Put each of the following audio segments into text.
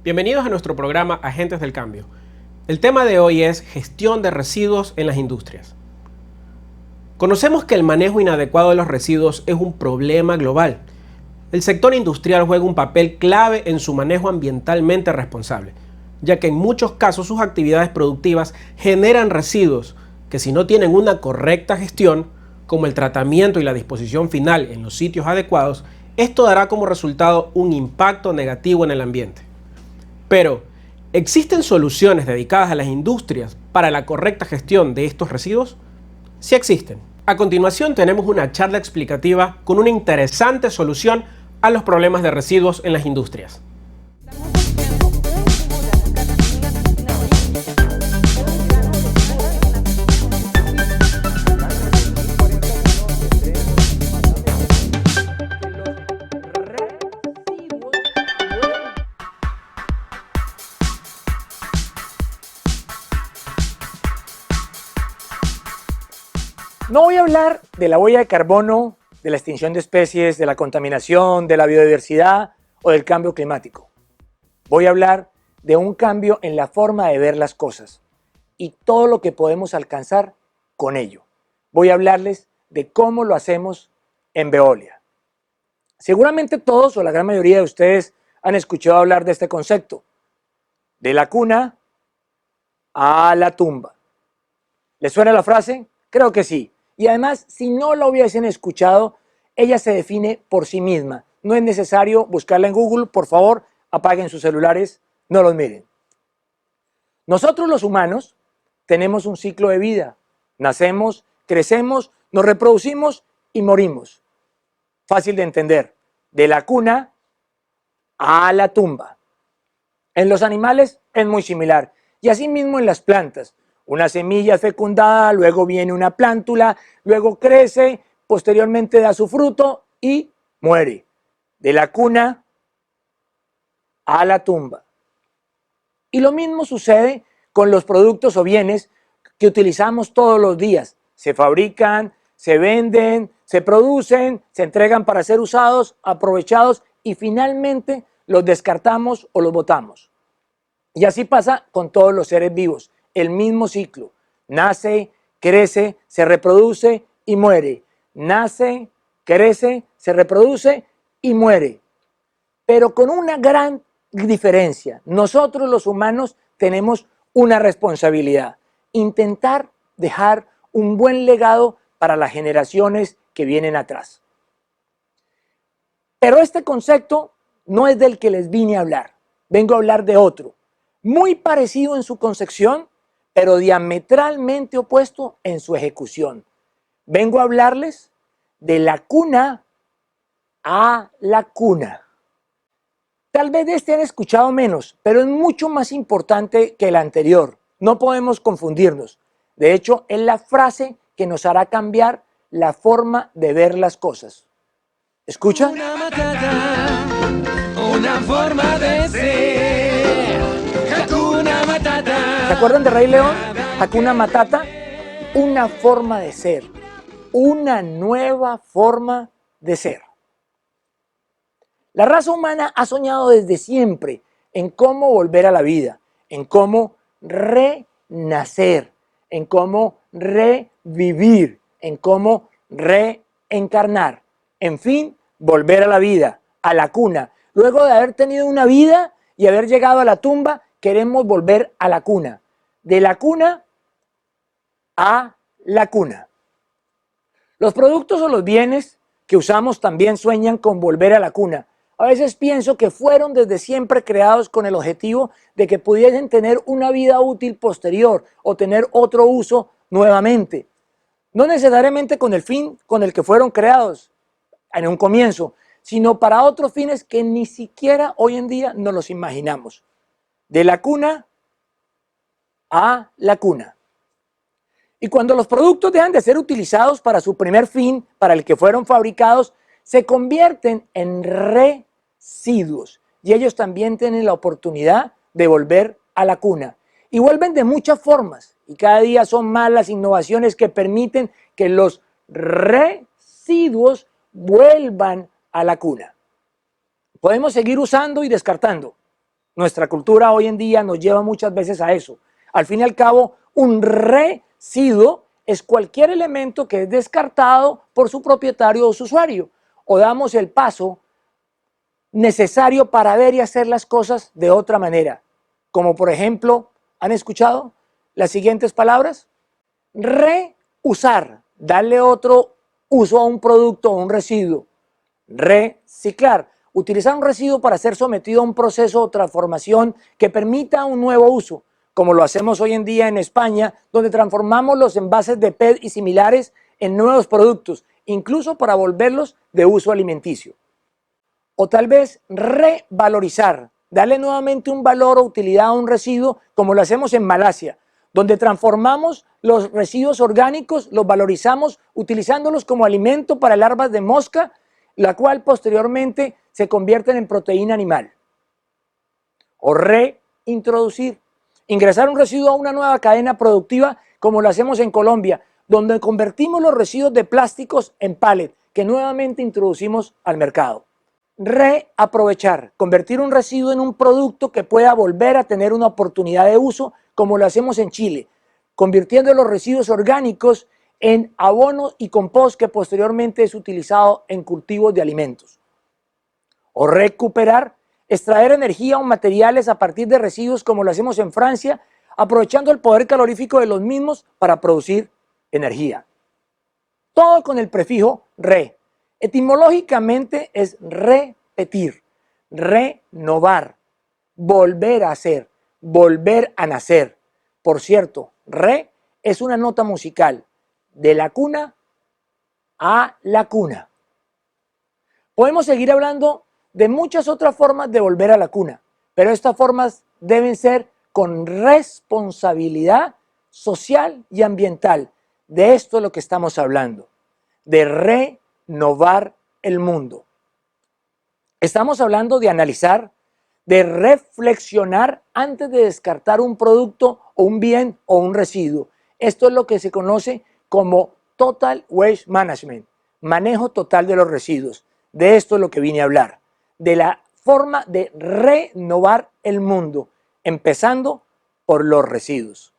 Bienvenidos a nuestro programa Agentes del Cambio. El tema de hoy es gestión de residuos en las industrias. Conocemos que el manejo inadecuado de los residuos es un problema global. El sector industrial juega un papel clave en su manejo ambientalmente responsable, ya que en muchos casos sus actividades productivas generan residuos que, si no tienen una correcta gestión, como el tratamiento y la disposición final en los sitios adecuados, esto dará como resultado un impacto negativo en el ambiente. Pero, ¿existen soluciones dedicadas a las industrias para la correcta gestión de estos residuos? Sí existen. A continuación tenemos una charla explicativa con una interesante solución a los problemas de residuos en las industrias. No voy a hablar de la huella de carbono, de la extinción de especies, de la contaminación, de la biodiversidad o del cambio climático. Voy a hablar de un cambio en la forma de ver las cosas y todo lo que podemos alcanzar con ello. Voy a hablarles de cómo lo hacemos en Veolia. Seguramente todos o la gran mayoría de ustedes han escuchado hablar de este concepto, de la cuna a la tumba. ¿Les suena la frase? Creo que sí. Y además, si no la hubiesen escuchado, ella se define por sí misma. No es necesario buscarla en Google. Por favor, apaguen sus celulares, no los miren. Nosotros los humanos tenemos un ciclo de vida. Nacemos, crecemos, nos reproducimos y morimos. Fácil de entender. De la cuna a la tumba. En los animales es muy similar. Y asimismo en las plantas. Una semilla es fecundada, luego viene una plántula, luego crece, posteriormente da su fruto y muere. De la cuna a la tumba. Y lo mismo sucede con los productos o bienes que utilizamos todos los días. Se fabrican, se venden, se producen, se entregan para ser usados, aprovechados y finalmente los descartamos o los botamos. Y así pasa con todos los seres vivos. El mismo ciclo. Nace, crece, se reproduce y muere. Nace, crece, se reproduce y muere. Pero con una gran diferencia. Nosotros los humanos tenemos una responsabilidad. Intentar dejar un buen legado para las generaciones que vienen atrás. Pero este concepto no es del que les vine a hablar. Vengo a hablar de otro. Muy parecido en su concepción, pero diametralmente opuesto en su ejecución. Vengo a hablarles de la cuna a la cuna. Tal vez de este han escuchado menos, pero es mucho más importante que el anterior. No podemos confundirnos. De hecho, es la frase que nos hará cambiar la forma de ver las cosas. ¿Escucha? Una matata, una forma de ser. Hakuna Matata. ¿Se acuerdan de Rey León? Hakuna Matata, una forma de ser, una nueva forma de ser. La raza humana ha soñado desde siempre en cómo volver a la vida, en cómo renacer, en cómo revivir, en cómo reencarnar. En fin, volver a la vida, a la cuna. Luego de haber tenido una vida y haber llegado a la tumba, queremos volver a la cuna. De la cuna a la cuna. Los productos o los bienes que usamos también sueñan con volver a la cuna. A veces pienso que fueron desde siempre creados con el objetivo de que pudiesen tener una vida útil posterior o tener otro uso nuevamente. No necesariamente con el fin con el que fueron creados en un comienzo, sino para otros fines que ni siquiera hoy en día nos los imaginamos. De la cuna a la cuna. Y cuando los productos dejan de ser utilizados para su primer fin, para el que fueron fabricados, se convierten en residuos. Y ellos también tienen la oportunidad de volver a la cuna. Y vuelven de muchas formas. Y cada día son más las innovaciones que permiten que los residuos vuelvan a la cuna. Podemos seguir usando y descartando. Nuestra cultura hoy en día nos lleva muchas veces a eso. Al fin y al cabo, un residuo es cualquier elemento que es descartado por su propietario o su usuario, o damos el paso necesario para ver y hacer las cosas de otra manera. Como por ejemplo, ¿han escuchado las siguientes palabras? Reusar, darle otro uso a un producto o un residuo. Reciclar, utilizar un residuo para ser sometido a un proceso o transformación que permita un nuevo uso, como lo hacemos hoy en día en España, donde transformamos los envases de PET y similares en nuevos productos, incluso para volverlos de uso alimenticio. O tal vez revalorizar, darle nuevamente un valor o utilidad a un residuo, como lo hacemos en Malasia, donde transformamos los residuos orgánicos, los valorizamos utilizándolos como alimento para larvas de mosca, la cual posteriormente se convierten en proteína animal. O reintroducir, ingresar un residuo a una nueva cadena productiva, como lo hacemos en Colombia, donde convertimos los residuos de plásticos en pallet, que nuevamente introducimos al mercado. Reaprovechar, convertir un residuo en un producto que pueda volver a tener una oportunidad de uso, como lo hacemos en Chile, convirtiendo los residuos orgánicos en abono y compost que posteriormente es utilizado en cultivos de alimentos. O recuperar, extraer energía o materiales a partir de residuos, como lo hacemos en Francia, aprovechando el poder calorífico de los mismos para producir energía. Todo con el prefijo re. Etimológicamente es repetir, renovar, volver a hacer, volver a nacer. Por cierto, re es una nota musical, de la cuna a la cuna. Podemos seguir hablando de muchas otras formas de volver a la cuna, pero estas formas deben ser con responsabilidad social y ambiental. De esto es lo que estamos hablando, de renovar el mundo. Estamos hablando de analizar, de reflexionar antes de descartar un producto o un bien o un residuo. Esto es lo que se conoce como Total Waste Management, manejo total de los residuos. De esto es lo que vine a hablar, de la forma de renovar el mundo, empezando por los residuos.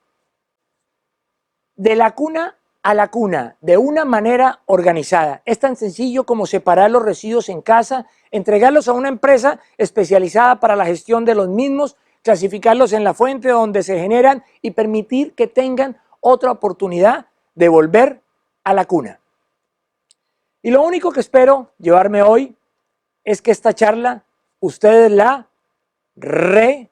De la cuna a la cuna, de una manera organizada. Es tan sencillo como separar los residuos en casa, entregarlos a una empresa especializada para la gestión de los mismos, clasificarlos en la fuente donde se generan y permitir que tengan otra oportunidad de volver a la cuna. Y lo único que espero llevarme hoy es que esta charla ustedes la recuerden.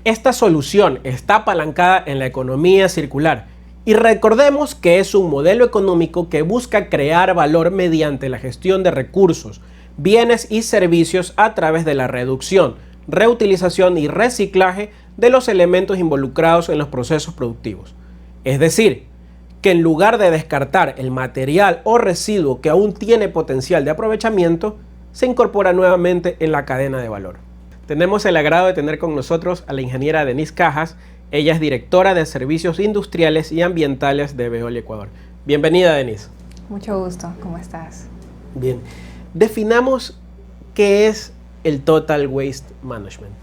Esta solución está apalancada en la economía circular y recordemos que es un modelo económico que busca crear valor mediante la gestión de recursos, bienes y servicios a través de la reducción, reutilización y reciclaje de los elementos involucrados en los procesos productivos. Es decir, que en lugar de descartar el material o residuo que aún tiene potencial de aprovechamiento, se incorpora nuevamente en la cadena de valor. Tenemos el agrado de tener con nosotros a la ingeniera Denise Cajas. Ella es directora de Servicios Industriales y Ambientales de Veolia Ecuador. Bienvenida, Denise. Mucho gusto, ¿cómo estás? Bien. Definamos qué es el Total Waste Management.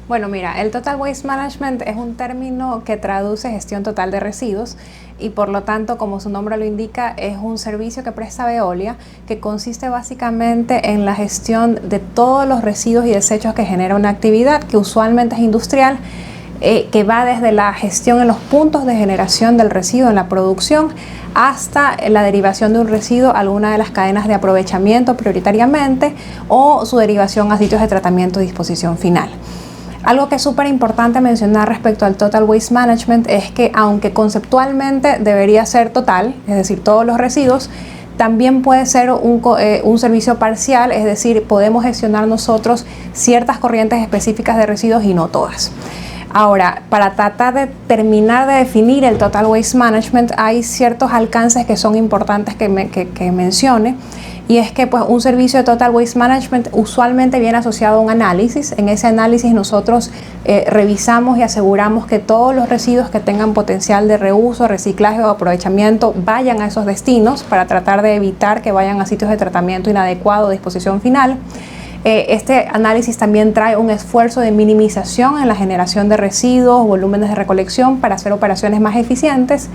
Bueno, mira, el Total Waste Management es un término que traduce gestión total de residuos y por lo tanto, como su nombre lo indica, es un servicio que presta Veolia que consiste básicamente en la gestión de todos los residuos y desechos que genera una actividad que usualmente es industrial, que va desde la gestión en los puntos de generación del residuo en la producción hasta la derivación de un residuo a alguna de las cadenas de aprovechamiento prioritariamente o su derivación a sitios de tratamiento y disposición final. Algo que es súper importante mencionar respecto al Total Waste Management es que aunque conceptualmente debería ser total, es decir, todos los residuos, también puede ser un servicio parcial, es decir, podemos gestionar nosotros ciertas corrientes específicas de residuos y no todas. Ahora, para tratar de terminar de definir el Total Waste Management, hay ciertos alcances que son importantes que mencione. Y es que pues, un servicio de Total Waste Management usualmente viene asociado a un análisis. En ese análisis nosotros revisamos y aseguramos que todos los residuos que tengan potencial de reuso, reciclaje o aprovechamiento vayan a esos destinos para tratar de evitar que vayan a sitios de tratamiento inadecuado o disposición final. Este análisis también trae un esfuerzo de minimización en la generación de residuos, volúmenes de recolección para hacer operaciones más eficientes.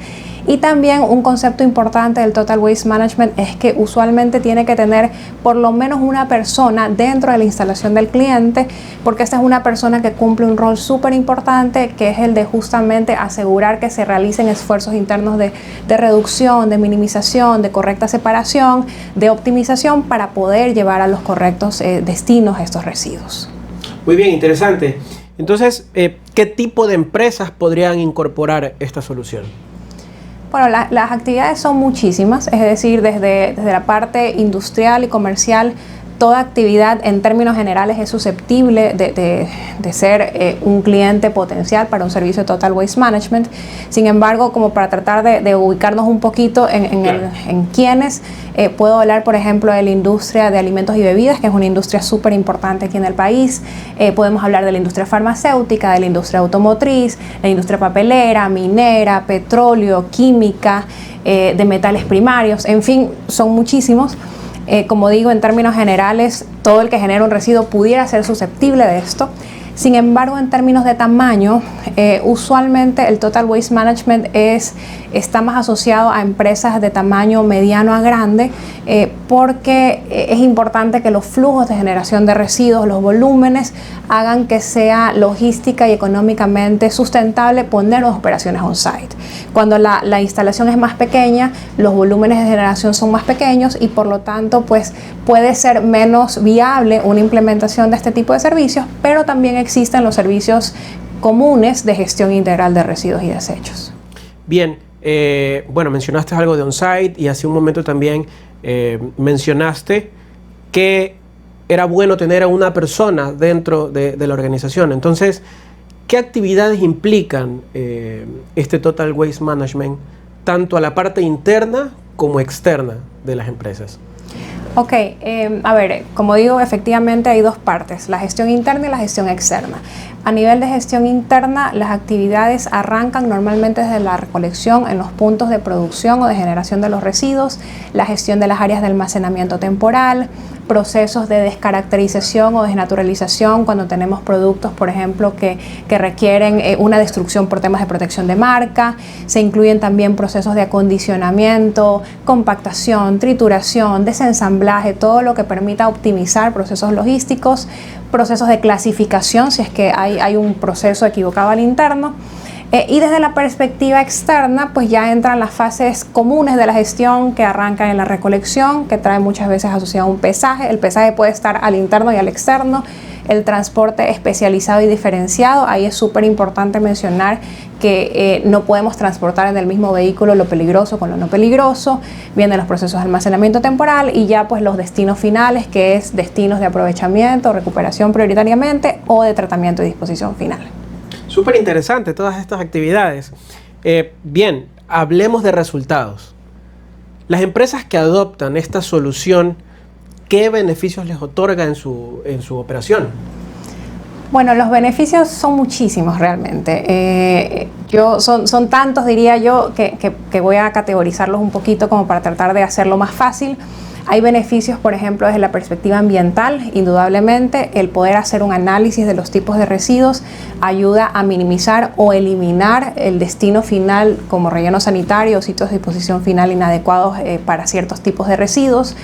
Y también un concepto importante del Total Waste Management es que usualmente tiene que tener por lo menos una persona dentro de la instalación del cliente, porque esta es una persona que cumple un rol súper importante, que es el de justamente asegurar que se realicen esfuerzos internos de reducción, de minimización, de correcta separación, de optimización para poder llevar a los correctos destinos estos residuos. Muy bien, interesante. Entonces, ¿qué tipo de empresas podrían incorporar esta solución? Bueno, las actividades son muchísimas, es decir, desde la parte industrial y comercial, toda actividad en términos generales es susceptible de ser un cliente potencial para un servicio de Total Waste Management. Sin embargo, como para tratar de ubicarnos un poquito en quiénes, puedo hablar, por ejemplo, de la industria de alimentos y bebidas, que es una industria súper importante aquí en el país. Podemos hablar de la industria farmacéutica, de la industria automotriz, la industria papelera, minera, petróleo, química, de metales primarios, en fin, son muchísimos. Como digo, en términos generales, todo el que genera un residuo pudiera ser susceptible de esto. Sin embargo, en términos de tamaño, usualmente el Total Waste Management está más asociado a empresas de tamaño mediano a grande, porque es importante que los flujos de generación de residuos, los volúmenes, hagan que sea logística y económicamente sustentable poner las operaciones on-site. Cuando la instalación es más pequeña, los volúmenes de generación son más pequeños y por lo tanto pues, puede ser menos viable una implementación de este tipo de servicios, pero también existen los servicios comunes de gestión integral de residuos y desechos. Bien, bueno, mencionaste algo de on-site y hace un momento también mencionaste que era bueno tener a una persona dentro de la organización. Entonces, ¿qué actividades implican este Total Waste Management, tanto a la parte interna como externa de las empresas? Ok, a ver, como digo, efectivamente hay dos partes, la gestión interna y la gestión externa. A nivel de gestión interna, las actividades arrancan normalmente desde la recolección en los puntos de producción o de generación de los residuos, la gestión de las áreas de almacenamiento temporal, procesos de descaracterización o desnaturalización cuando tenemos productos, por ejemplo, que requieren una destrucción por temas de protección de marca. Se incluyen también procesos de acondicionamiento, compactación, trituración, desensamblaje, todo lo que permita optimizar procesos logísticos, procesos de clasificación si es que hay un proceso equivocado al interno. Y desde la perspectiva externa, pues ya entran las fases comunes de la gestión que arrancan en la recolección, que trae muchas veces asociado a un pesaje. El pesaje puede estar al interno y al externo. El transporte especializado y diferenciado, ahí es súper importante mencionar que no podemos transportar en el mismo vehículo lo peligroso con lo no peligroso. Vienen los procesos de almacenamiento temporal y ya pues los destinos finales, que es destinos de aprovechamiento, recuperación prioritariamente o de tratamiento y disposición final. Súper interesante todas estas actividades. Bien, hablemos de resultados. Las empresas que adoptan esta solución, ¿qué beneficios les otorga en su operación? Bueno, los beneficios son muchísimos realmente. Son tantos, diría yo, que voy a categorizarlos un poquito como para tratar de hacerlo más fácil. Hay beneficios, por ejemplo, desde la perspectiva ambiental. Indudablemente, el poder hacer un análisis de los tipos de residuos ayuda a minimizar o eliminar el destino final como relleno sanitario o sitios de disposición final inadecuados para ciertos tipos de residuos.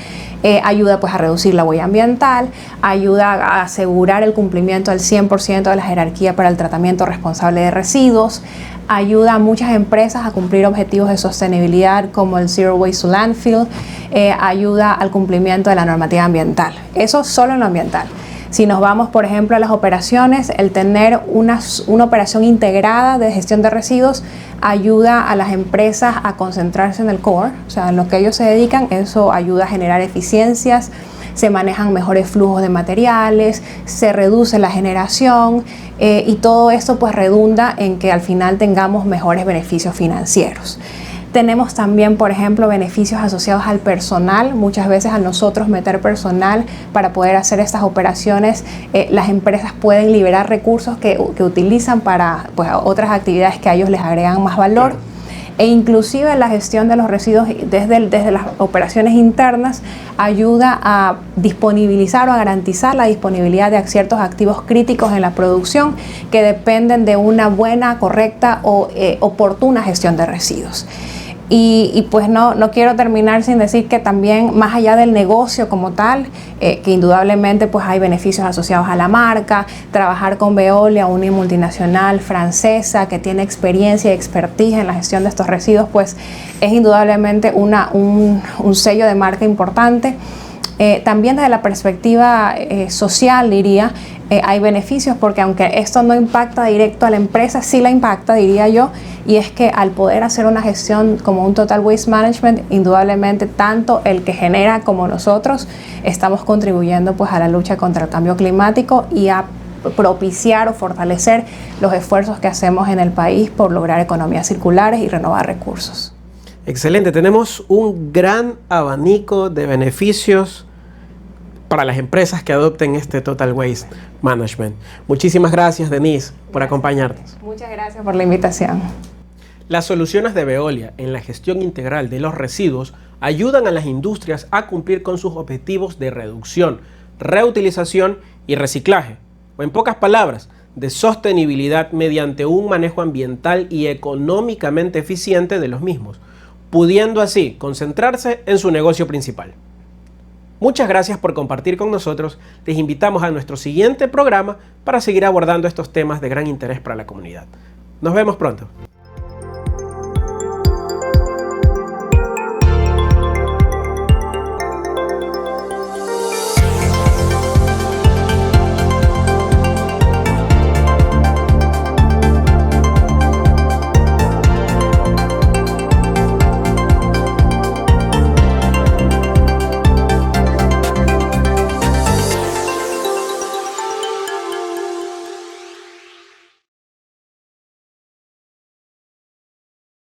Ayuda pues a reducir la huella ambiental, ayuda a asegurar el cumplimiento al 100% de la jerarquía para el tratamiento responsable de residuos, ayuda a muchas empresas a cumplir objetivos de sostenibilidad como el Zero Waste to Landfill, ayuda al cumplimiento de la normativa ambiental. Eso solo en lo ambiental. Si nos vamos, por ejemplo, a las operaciones, el tener una operación integrada de gestión de residuos ayuda a las empresas a concentrarse en el core, o sea, en lo que ellos se dedican. Eso ayuda a generar eficiencias, se manejan mejores flujos de materiales, se reduce la generación y todo esto pues redunda en que al final tengamos mejores beneficios financieros. Tenemos también, por ejemplo, beneficios asociados al personal. Muchas veces al nosotros meter personal para poder hacer estas operaciones, las empresas pueden liberar recursos que utilizan para pues, otras actividades que a ellos les agregan más valor. Claro. E inclusive la gestión de los residuos desde las operaciones internas ayuda a disponibilizar o a garantizar la disponibilidad de ciertos activos críticos en la producción que dependen de una buena, correcta o oportuna gestión de residuos. Y pues no quiero terminar sin decir que también más allá del negocio como tal, que indudablemente pues hay beneficios asociados a la marca, trabajar con Veolia, una multinacional francesa que tiene experiencia y expertise en la gestión de estos residuos, pues es indudablemente un sello de marca importante. También desde la perspectiva social, diría, hay beneficios porque aunque esto no impacta directo a la empresa, sí la impacta, diría yo, y es que al poder hacer una gestión como un Total Waste Management, indudablemente tanto el que genera como nosotros estamos contribuyendo pues a la lucha contra el cambio climático y a propiciar o fortalecer los esfuerzos que hacemos en el país por lograr economías circulares y renovar recursos. Excelente, tenemos un gran abanico de beneficios para las empresas que adopten este Total Waste Management. Muchísimas gracias, Denise, por acompañarnos. Muchas gracias por la invitación. Las soluciones de Veolia en la gestión integral de los residuos ayudan a las industrias a cumplir con sus objetivos de reducción, reutilización y reciclaje, o en pocas palabras, de sostenibilidad mediante un manejo ambiental y económicamente eficiente de los mismos, pudiendo así concentrarse en su negocio principal. Muchas gracias por compartir con nosotros. Les invitamos a nuestro siguiente programa para seguir abordando estos temas de gran interés para la comunidad. Nos vemos pronto.